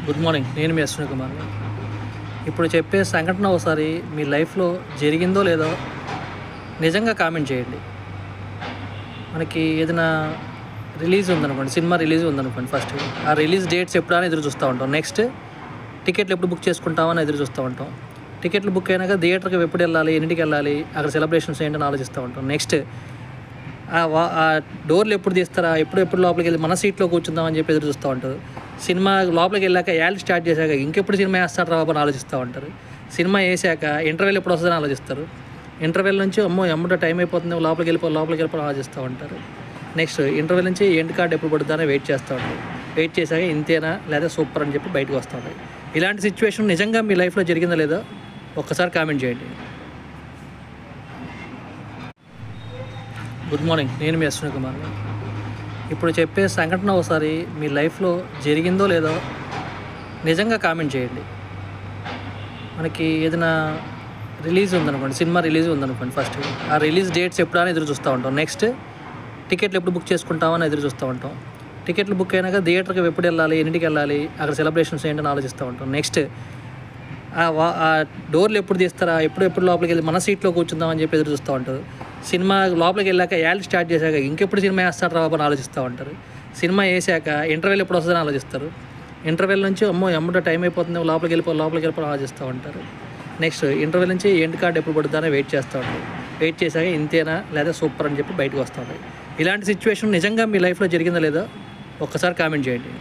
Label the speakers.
Speaker 1: Good morning. నేను మీ అశ్విని కుమార్ని. ఇప్పుడు చెప్పే సంఘటన ఒకసారి మీ లైఫ్లో జరిగిందో లేదో నిజంగా కామెంట్ చేయండి. మనకి ఏదైనా రిలీజ్ ఉందనుకోండి, సినిమా రిలీజ్ ఉందనుకోండి, ఫస్ట్ ఆ రిలీజ్ డేట్స్ ఎప్పుడైనా ఎదురు చూస్తూ ఉంటాం. నెక్స్ట్ టికెట్లు ఎప్పుడు బుక్ చేసుకుంటామని ఎదురు చూస్తూ ఉంటాం. టికెట్లు బుక్ అయినాక థియేటర్కి ఎప్పుడు వెళ్ళాలి, ఎన్నింటికి వెళ్ళాలి, అక్కడ సెలబ్రేషన్స్ ఏంటని ఆలోచిస్తూ ఉంటాం. నెక్స్ట్ ఆ డోర్లు ఎప్పుడు తీస్తారా, ఎప్పుడు లోపలికి వెళ్ళి మన సీట్లో కూర్చుందామని చెప్పి ఎదురు చూస్తూ ఉంటారు. సినిమా లోపలికి వెళ్ళాక యాడ్ స్టార్ట్ చేశాక ఇంకెప్పుడు సినిమా వేస్తాడు రాబో అని ఆలోచిస్తూ ఉంటారు. సినిమా వేసాక ఇంటర్వెల్ ఎప్పుడు వస్తుందని ఆలోచిస్తారు. ఇంటర్వెల్ నుంచి ఎమ్మటో టైం అయిపోతుంది, లోపలికి వెళ్ళిపోయి ఆలోచిస్తూ ఉంటారు. నెక్స్ట్ ఇంటర్వెల్ నుంచి ఎండ్ కార్డ్ ఎప్పుడు పడుతుందని వెయిట్ చేస్తూ ఉంటారు. వెయిట్ చేశాక ఇంతేనా లేదా సూపర్ అని చెప్పి బయటకు వస్తూ ఉంటాయి. ఇలాంటి సిచ్యువేషన్ నిజంగా మీ లైఫ్లో జరిగిందా లేదో ఒక్కసారి కామెంట్ చేయండి. Good morning. నేను మీ అశ్విని కుమార్ని. ఇప్పుడు చెప్పే సంఘటన ఒకసారి మీ లైఫ్లో జరిగిందో లేదో నిజంగా కామెంట్ చేయండి. మనకి ఏదైనా రిలీజ్ ఉందనుకోండి, సినిమా రిలీజ్ ఉందనుకోండి, ఫస్ట్ ఆ రిలీజ్ డేట్స్ ఎప్పుడైనా ఎదురు చూస్తూ ఉంటాం. నెక్స్ట్ టికెట్లు ఎప్పుడు బుక్ చేసుకుంటామని ఎదురు చూస్తూ ఉంటాం. టికెట్లు బుక్ అయినాక థియేటర్కి ఎప్పుడు వెళ్ళాలి, ఎన్నింటికి వెళ్ళాలి, అక్కడ సెలబ్రేషన్స్ ఏంటని ఆలోచిస్తూ ఉంటాం. నెక్స్ట్ ఆ డోర్లు ఎప్పుడు తీస్తారా, ఎప్పుడు లోపలికి వెళ్ళి మన సీట్లో కూర్చుందామని చెప్పి ఎదురు చూస్తూ ఉంటారు. సినిమా లోపలికి వెళ్ళాక యాడ్ స్టార్ట్ చేశాక ఇంకెప్పుడు సినిమా వేస్తాడు రాబో అని ఆలోచిస్తూ ఉంటారు. సినిమా వేసాక ఇంటర్వెల్ ఎప్పుడు వస్తుందని ఆలోచిస్తారు. ఇంటర్వెల్ నుంచి ఎమ్మటో టైం అయిపోతుంది, లోపలికి వెళ్ళిపోయి ఆలోచిస్తూ ఉంటారు. నెక్స్ట్ ఇంటర్వెల్ నుంచి ఎండ్ కార్డ్ ఎప్పుడు పడుతుందని వెయిట్ చేస్తూ ఉంటారు. వెయిట్ చేశాక ఇంతేనా లేదా సూపర్ అని చెప్పి బయటకు వస్తూ ఉంటాయి. ఇలాంటి సిచ్యువేషన్ నిజంగా మీ లైఫ్లో జరిగిందా లేదో ఒక్కసారి కామెంట్ చేయండి.